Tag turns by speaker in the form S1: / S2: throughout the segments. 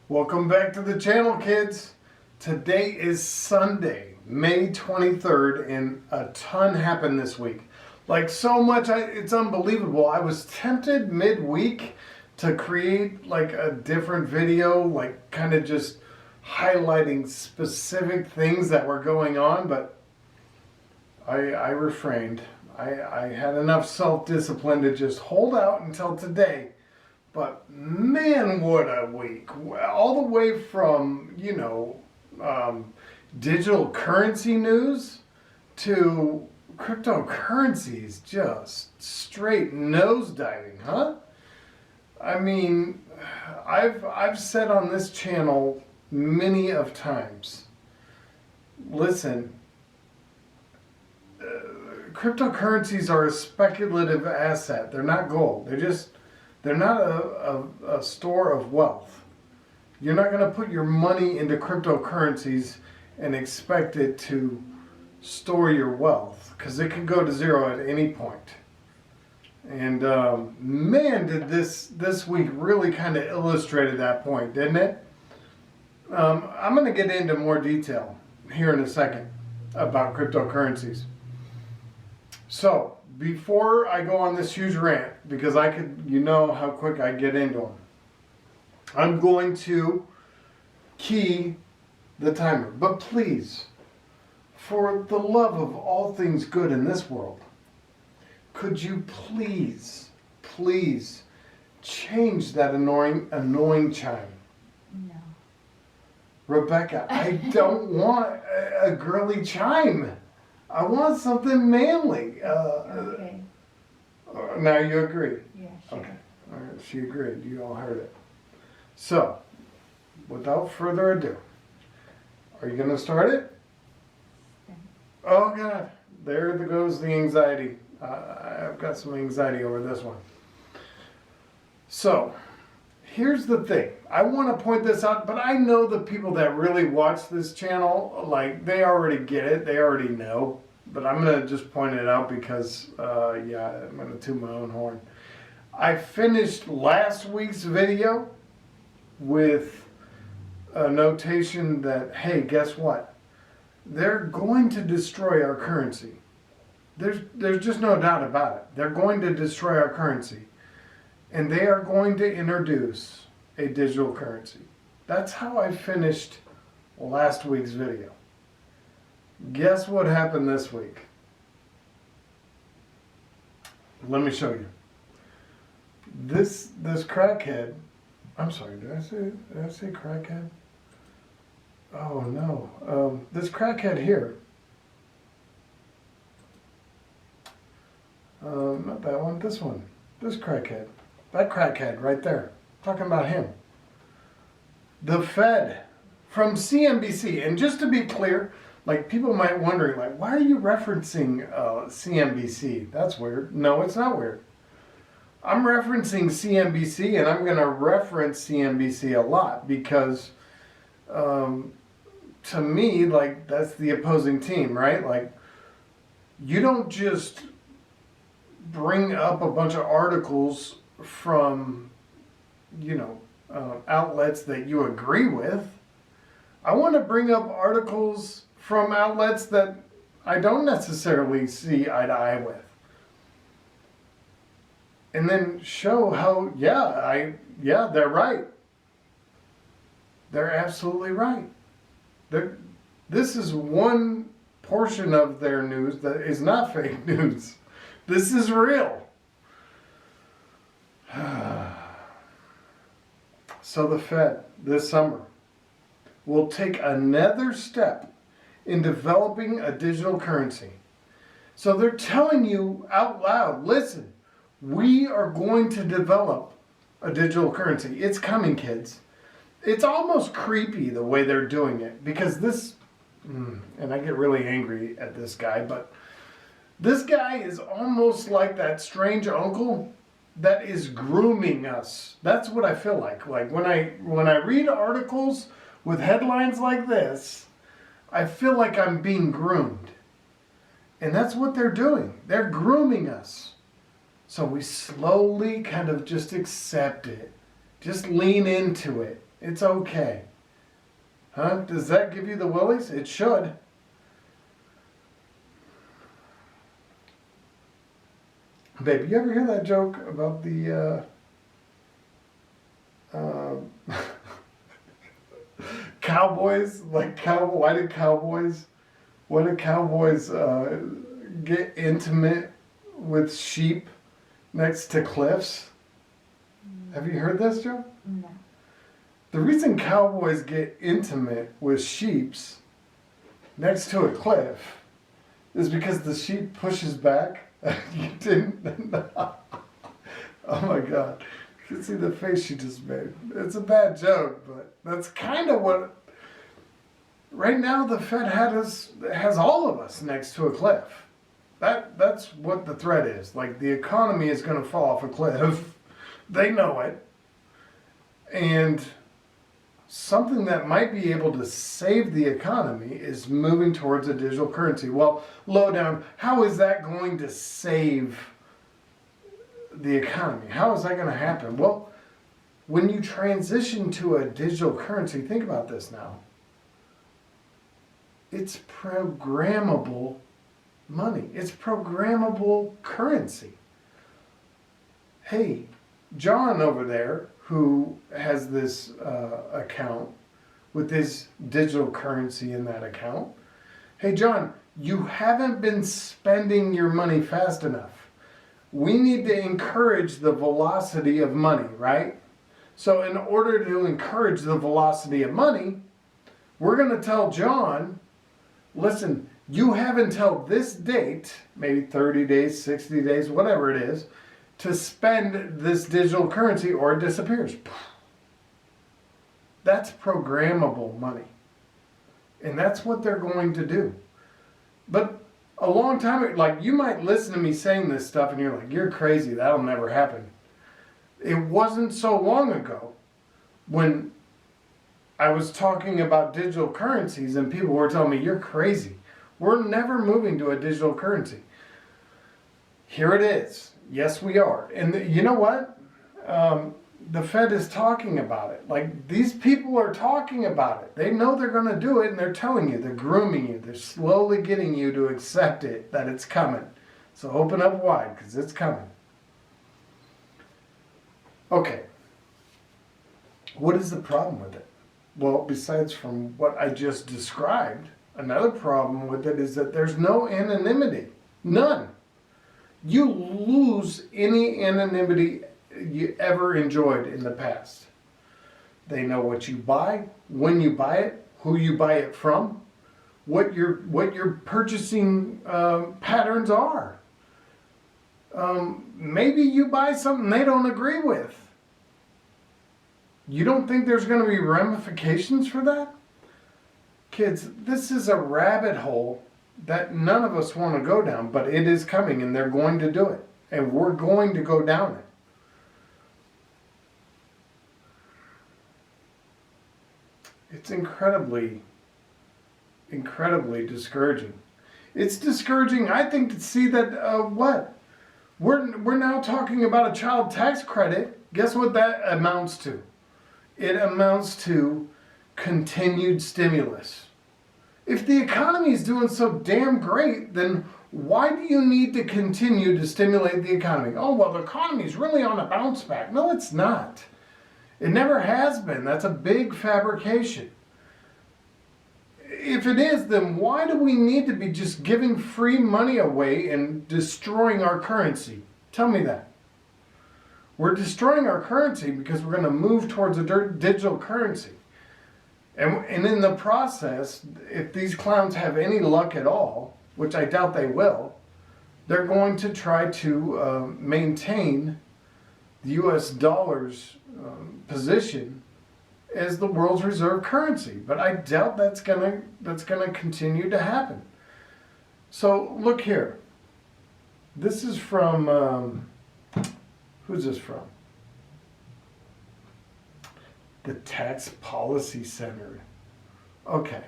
S1: Welcome back to the channel, kids. Today is Sunday, May 23rd, and a ton happened this week. Like so much, it's unbelievable. I was tempted midweek to create like a different video, like kind of just highlighting specific things that were going on, but I refrained. I had enough self-discipline to just hold out until today. But man, what a week. All the way from, digital currency news to cryptocurrencies just straight nosediving, huh? I mean, I've said on this channel many of times, listen, cryptocurrencies are a speculative asset. They're not gold. They're not a store of wealth. You're not going to put your money into cryptocurrencies and expect it to store your wealth, because it can go to zero at any point. And man, did this week really kind of illustrated that point, didn't it? I'm going to get into more detail here in a second about cryptocurrencies. So, before I go on this huge rant, because you know how quick I get into them, I'm going to key the timer. But please, for the love of all things good in this world, could you please change that annoying chime?
S2: No.
S1: Rebecca, I don't want a girly chime. I want something manly.
S2: Okay.
S1: Now you agree?
S2: Yeah, sure.
S1: Okay. All right. She agreed. You all heard it. So, without further ado, are you going to start it? Oh, God. There goes the anxiety. I've got some anxiety over this one. So, here's the thing. I want to point this out, but I know the people that really watch this channel, like, they already get it. They already know. But I'm going to just point it out because, I'm going to toot my own horn. I finished last week's video with a notation that, hey, guess what? They're going to destroy our currency. There's just no doubt about it. They're going to destroy our currency. And they are going to introduce a digital currency. That's how I finished last week's video. Guess what happened this week? Let me show you. This crackhead, I'm sorry, did I say crackhead? Oh no. This crackhead here. Not that one, this one. This crackhead. That crackhead right there. Talking about him. The Fed from CNBC. And just to be clear, like people might wonder, like, why are you referencing CNBC? That's weird. No, it's not weird. I'm referencing CNBC, and I'm going to reference CNBC a lot because to me, like, that's the opposing team, right? Like, you don't just bring up a bunch of articles from, outlets that you agree with. I want to bring up articles from outlets that I don't necessarily see eye to eye with. And then show how, they're right. They're absolutely right. This is one portion of their news that is not fake news. This is real. So the Fed this summer will take another step in developing a digital currency. So they're telling you out loud, listen, we are going to develop a digital currency. It's coming, kids. It's almost creepy the way they're doing it, because this, and I get really angry at this guy, but this guy is almost like that strange uncle that is grooming us. That's what I feel like. Like when I read articles with headlines like this, I feel like I'm being groomed. And that's what they're doing. They're grooming us. So we slowly kind of just accept it. Just lean into it. It's okay. Huh? Does that give you the willies? It should. Babe, you ever hear that joke about the cowboys? Like, why did cowboys get intimate with sheep next to cliffs? Have you heard this, Joe?
S2: No.
S1: The reason cowboys get intimate with sheeps next to a cliff is because the sheep pushes back. You didn't? Oh my God. You can see the face she just made. It's a bad joke, but that's kind of what... Right now the Fed has all of us next to a cliff. That's what the threat is. Like, the economy is going to fall off a cliff. They know it. And something that might be able to save the economy is moving towards a digital currency. Well, lowdown, how is that going to save the economy? How is that going to happen? Well, when you transition to a digital currency, think about this now. It's programmable money. It's programmable currency. Hey, John over there, who has this account with his digital currency in that account. Hey, John, you haven't been spending your money fast enough. We need to encourage the velocity of money, right? So in order to encourage the velocity of money, we're going to tell John, listen, you have until this date, maybe 30 days, 60 days, whatever it is, to spend this digital currency or it disappears. That's programmable money. And that's what they're going to do. But a long time ago, like, you might listen to me saying this stuff and you're like, you're crazy, that'll never happen. It wasn't so long ago when I was talking about digital currencies and people were telling me, you're crazy. We're never moving to a digital currency. Here it is. Yes, we are. And you know what? The Fed is talking about it. Like, these people are talking about it. They know they're going to do it, and they're telling you. They're grooming you. They're slowly getting you to accept it, that it's coming. So open up wide, because it's coming. Okay. What is the problem with it? Well, besides from what I just described, another problem with it is that there's no anonymity. None. You lose any anonymity you ever enjoyed in the past. They know what you buy, when you buy it, who you buy it from, what your purchasing patterns are. Maybe you buy something they don't agree with. You don't think there's going to be ramifications for that? Kids, this is a rabbit hole that none of us want to go down, but it is coming and they're going to do it. And we're going to go down it. It's incredibly discouraging. It's discouraging, I think, to see that, We're now talking about a child tax credit. Guess what that amounts to? It amounts to continued stimulus. If the economy is doing so damn great, then why do you need to continue to stimulate the economy? Oh, well, the economy is really on a bounce back. No, it's not. It never has been. That's a big fabrication. If it is, then why do we need to be just giving free money away and destroying our currency? Tell me that. We're destroying our currency because we're going to move towards a digital currency. And in the process, if these clowns have any luck at all, which I doubt they will, they're going to try to maintain the U.S. dollar's position as the world's reserve currency. But I doubt that's gonna continue to happen. So look here. This is from who's this from? The Tax Policy Center. Okay.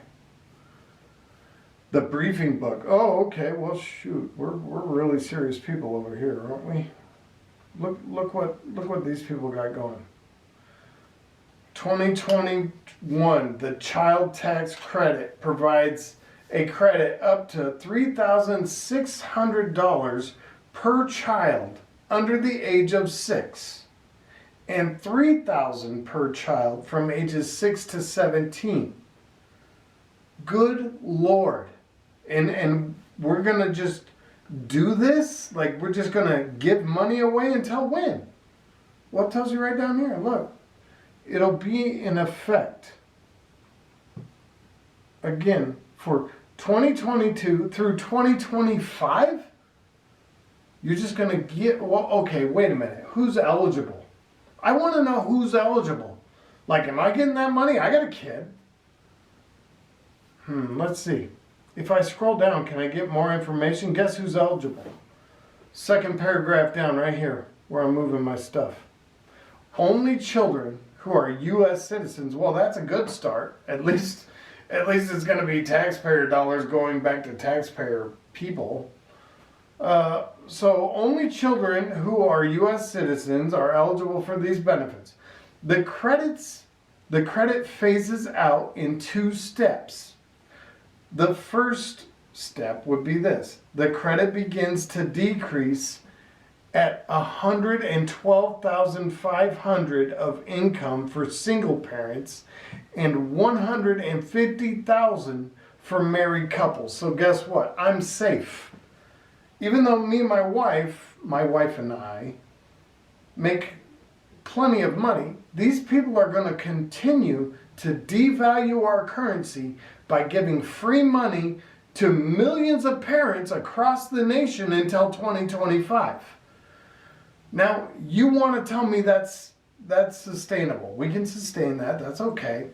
S1: The briefing book. Oh, okay. Well, shoot, we're really serious people over here, aren't we? Look what these people got going. 2021, the child tax credit provides a credit up to $3,600 per child under the age of 6 and $3,000 per child from ages 6 to 17. Good Lord. And we're going to just do this? Like, we're just going to give money away until when? Well, it tells you right down here. Look. It'll be in effect, again, for 2022 through 2025? You're just going to get, well, okay, wait a minute. Who's eligible? I want to know who's eligible. Like, am I getting that money? I got a kid. Let's see. If I scroll down, can I get more information? Guess who's eligible? Second paragraph down right here, where I'm moving my stuff. Only children who are U.S. citizens. Well, that's a good start. At least it's going to be taxpayer dollars going back to taxpayer people. So only children who are U.S. citizens are eligible for these benefits. The credit phases out in 2 steps. The first step would be this. The credit begins to decrease at $112,500 of income for single parents and $150,000 for married couples. So guess what? I'm safe. Even though me and my wife and I make plenty of money, these people are going to continue to devalue our currency by giving free money to millions of parents across the nation until 2025. Now, you want to tell me that's sustainable. We can sustain that. That's okay.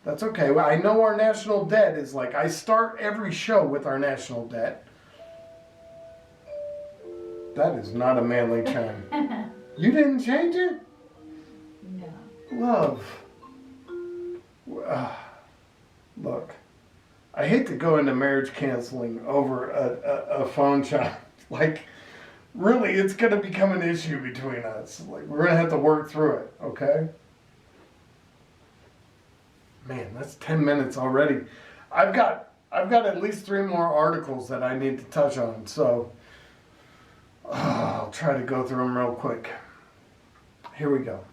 S1: That's okay. Well, I know our national debt is like, I start every show with our national debt. That is not a manly chime. You didn't change it?
S2: No.
S1: Love. Look, I hate to go into marriage counseling over a phone chime. Like, really, it's going to become an issue between us. Like, we're going to have to work through it, okay? Man, that's 10 minutes already. I've got at least 3 more articles that I need to touch on, so I'll try to go through them real quick. Here we go.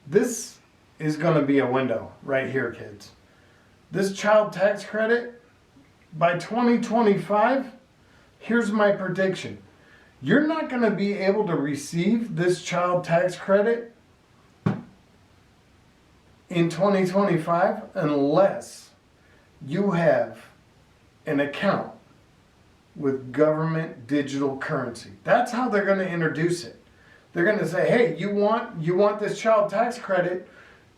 S1: This is going to be a window right here, kids. This child tax credit, by 2025, here's my prediction. You're not going to be able to receive this child tax credit in 2025 unless you have an account with government digital currency. That's how they're going to introduce it. They're going to say, hey, you want this child tax credit,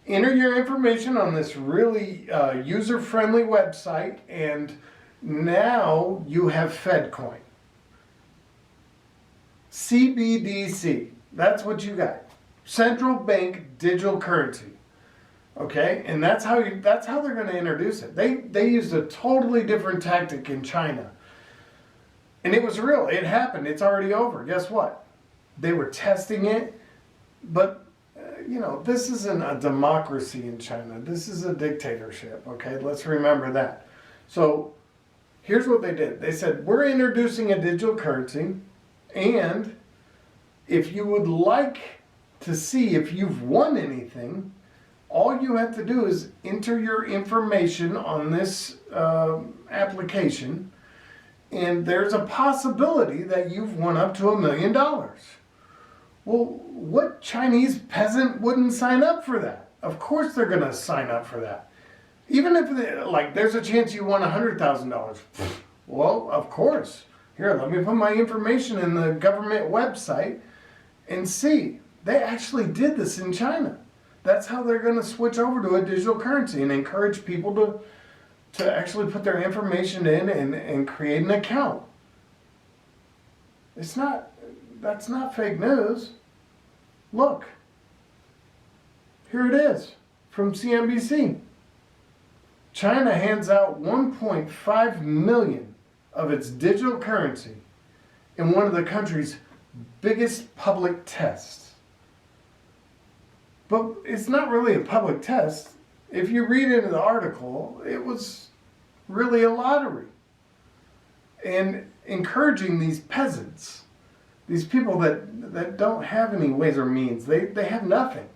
S1: enter your information on this really user-friendly website, and now you have FedCoin. CBDC, that's what you got. Central bank digital currency. Okay, and that's how they're going to introduce it. They used a totally different tactic in China. And it was real. It happened. It's already over. Guess what? They were testing it, but this isn't a democracy in China. This is a dictatorship, okay? Let's remember that. So, here's what they did. They said, we're introducing a digital currency, and if you would like to see if you've won anything, all you have to do is enter your information on this application, and there's a possibility that you've won up to $1 million. Well, what Chinese peasant wouldn't sign up for that? Of course they're going to sign up for that. Even if there's a chance you won $100,000. Well, of course. Here, let me put my information in the government website and see. They actually did this in China. That's how they're going to switch over to a digital currency and encourage people to actually put their information in and create an account. That's not fake news. Look. Here it is from CNBC. China hands out 1.5 million of its digital currency in one of the country's biggest public tests. But it's not really a public test. If you read into the article, it was really a lottery. And encouraging these peasants, these people that don't have any ways or means, they have nothing.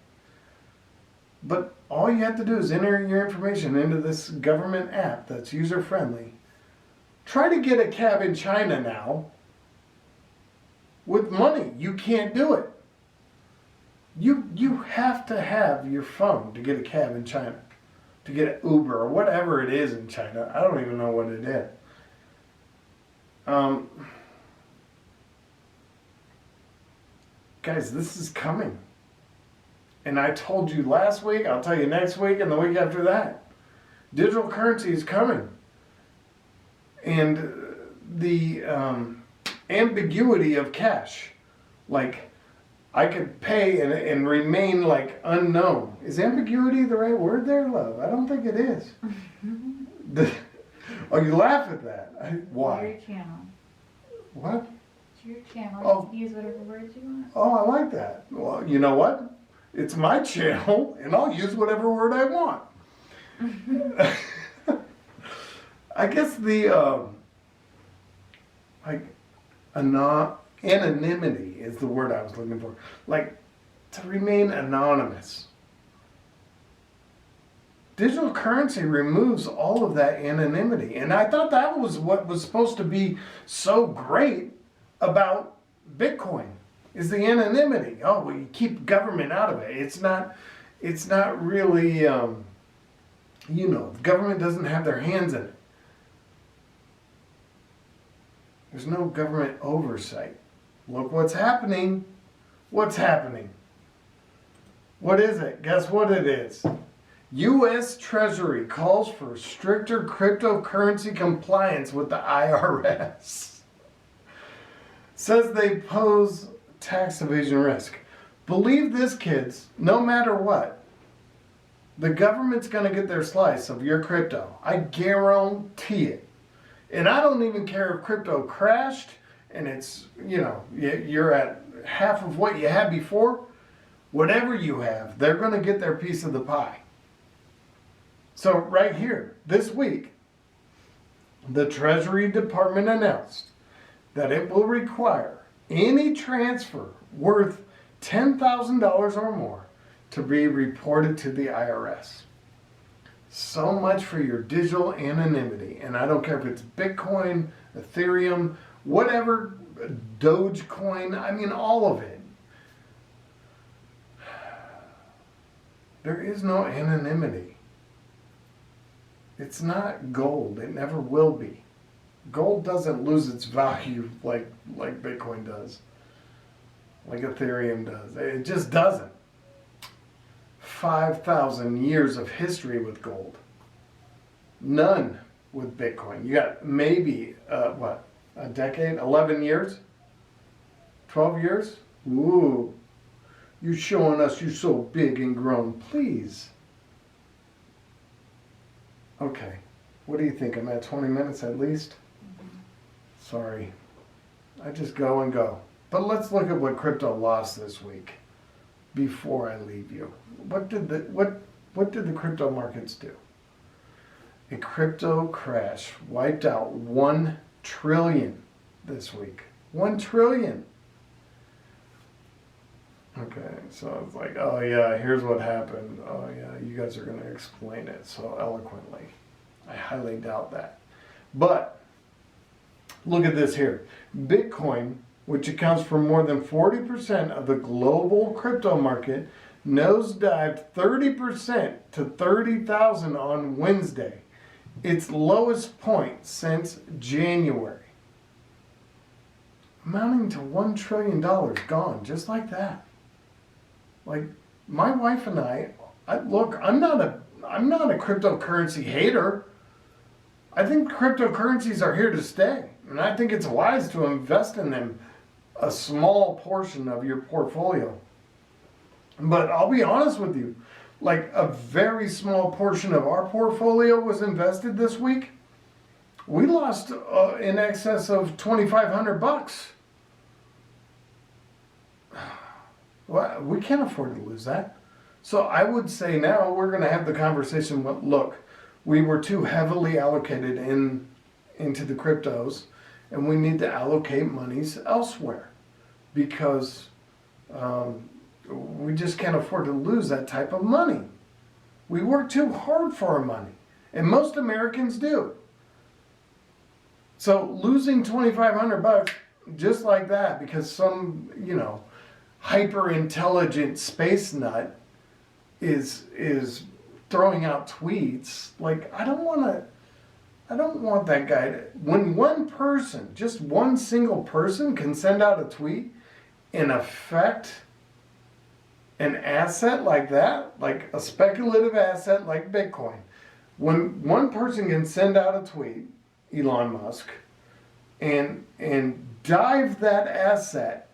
S1: But all you have to do is enter your information into this government app that's user-friendly. Try to get a cab in China now with money. You can't do it. You have to have your phone to get a cab in China, to get an Uber or whatever it is in China. I don't even know what it is. Guys, this is coming. And I told you last week, I'll tell you next week and the week after that. Digital currency is coming. And the ambiguity of cash, like I could pay and remain like unknown. Is ambiguity the right word there, love? I don't think it is. Oh, you laugh at that. Why?
S2: It's your channel.
S1: What?
S2: It's your channel.
S1: Oh.
S2: You use whatever words you want.
S1: Oh, I like that. Well, you know what? It's my channel, and I'll use whatever word I want. I guess the anonymity is the word I was looking for. Like, to remain anonymous. Digital currency removes all of that anonymity. And I thought that was what was supposed to be so great about Bitcoin, is the anonymity. Oh, well, you keep government out of it. It's not really, the government doesn't have their hands in it. There's no government oversight. Look what's happening. What's happening? What is it? Guess what it is? U.S. Treasury calls for stricter cryptocurrency compliance with the IRS. Says they pose tax evasion risk. Believe this, kids, no matter what, the government's going to get their slice of your crypto. I guarantee it. And I don't even care if crypto crashed and it's, you're at half of what you had before. Whatever you have, they're going to get their piece of the pie. So right here, this week, the Treasury Department announced that it will require any transfer worth $10,000 or more to be reported to the IRS. So much for your digital anonymity. And I don't care if it's Bitcoin, Ethereum, whatever, Dogecoin, I mean all of it. There is no anonymity. It's not gold. It never will be. Gold doesn't lose its value like Bitcoin does, like Ethereum does. It just doesn't. 5,000 years of history with gold. None with Bitcoin. You got maybe, a decade? 11 years? 12 years? Ooh. You're showing us you're so big and grown. Please. Okay. What do you think? I'm at 20 minutes at least? Sorry. I just go and go. But let's look at what crypto lost this week before I leave you. What did the crypto markets do? A crypto crash wiped out 1 trillion this week. 1 trillion. Okay, so it's like, oh yeah, here's what happened. Oh yeah, you guys are going to explain it so eloquently. I highly doubt that. But look at this here. Bitcoin, which accounts for more than 40% of the global crypto market, nosedived 30% to 30,000 on Wednesday, its lowest point since January. Amounting to $1 trillion gone, just like that. Like, my wife and look, I'm not a cryptocurrency hater. I think cryptocurrencies are here to stay. And I think it's wise to invest in them, a small portion of your portfolio. But I'll be honest with you, like a very small portion of our portfolio was invested this week. We lost in excess of $2,500. Well, we can't afford to lose that. So I would say now we're going to have the conversation. But look, we were too heavily allocated into the cryptos, and we need to allocate monies elsewhere because we just can't afford to lose that type of money. We work too hard for our money, and most Americans do. So losing $2,500 just like that because some, hyper intelligent space nut is throwing out tweets, like I don't want that guy to, when one person, just one single person can send out a tweet and affect an asset like that, like a speculative asset like Bitcoin. When one person can send out a tweet, Elon Musk, and nosedive that asset,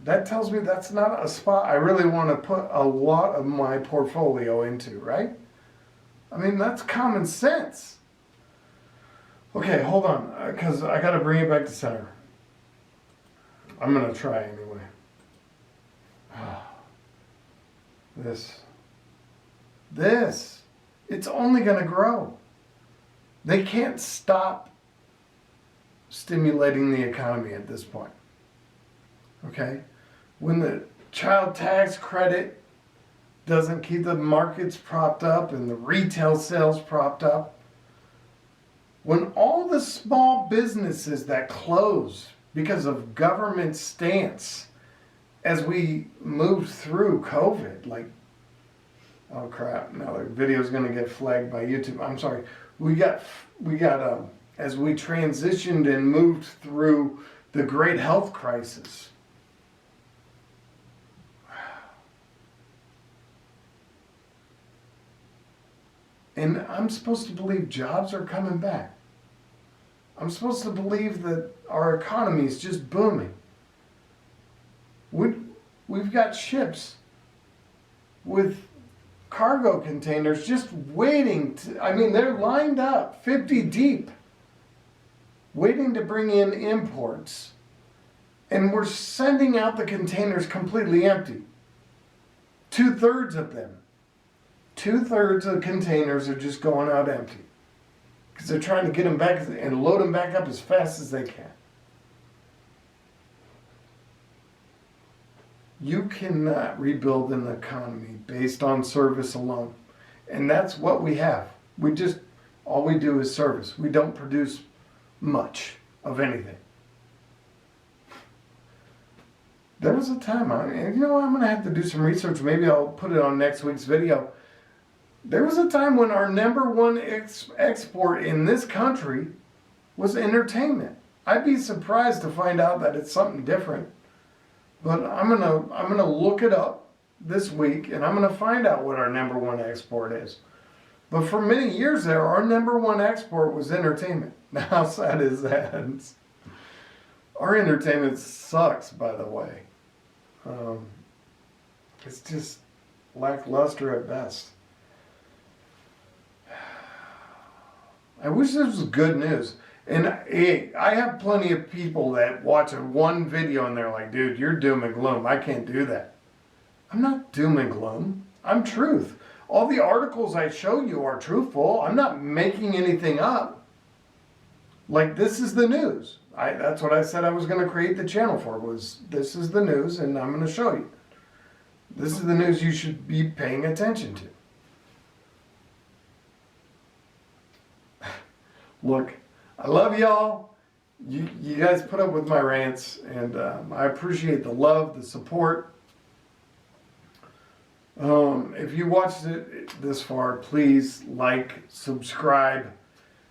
S1: that tells me that's not a spot I really want to put a lot of my portfolio into, right? I mean, that's common sense. Okay, hold on, because I got to bring it back to center. I'm going to try anyway. This, it's only going to grow. They can't stop stimulating the economy at this point. Okay? When the child tax credit doesn't keep the markets propped up and the retail sales propped up, when all the small businesses that close because of government stance as we moved through COVID, like, oh crap, now the video's gonna get flagged by YouTube. I'm sorry. We got as we transitioned and moved through the great health crisis. And I'm supposed to believe jobs are coming back. I'm supposed to believe that our economy is just booming. We've got ships with cargo containers just waiting to, I mean, they're lined up 50 deep, waiting to bring in imports. And we're sending out the containers completely empty. 2/3 of them. 2/3 of the containers are just going out empty. Because they're trying to get them back and load them back up as fast as they can. You cannot rebuild an economy based on service alone. And that's what we have. All we do is service. We don't produce much of anything. There was a time, I'm going to have to do some research. Maybe I'll put it on next week's video. There was a time when our number one export in this country was entertainment. I'd be surprised to find out that it's something different. But I'm gonna look it up this week, and I'm gonna find out what our number one export is. But for many years there, our number one export was entertainment. Now, how sad is that? Our entertainment sucks, by the way. It's just lackluster at best. I wish this was good news. And I have plenty of people that watch one video and they're like, dude, you're doom and gloom. I can't do that. I'm not doom and gloom. I'm truth. All the articles I show you are truthful. I'm not making anything up. Like, this is the news. That's what I said I was going to create the channel for, was this is the news and I'm going to show you. This is the news you should be paying attention to. Look, I love y'all. You guys put up with my rants, and I appreciate the love, the support. If you watched it this far, please like, subscribe.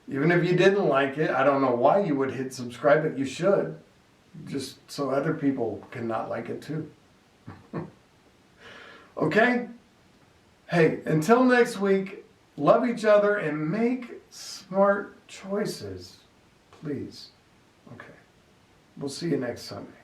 S1: Even if you didn't like it, I don't know why you would hit subscribe, but you should. Just so other people can not like it too. Okay? Hey, until next week, love each other and make smart choices, please. Okay. We'll see you next Sunday.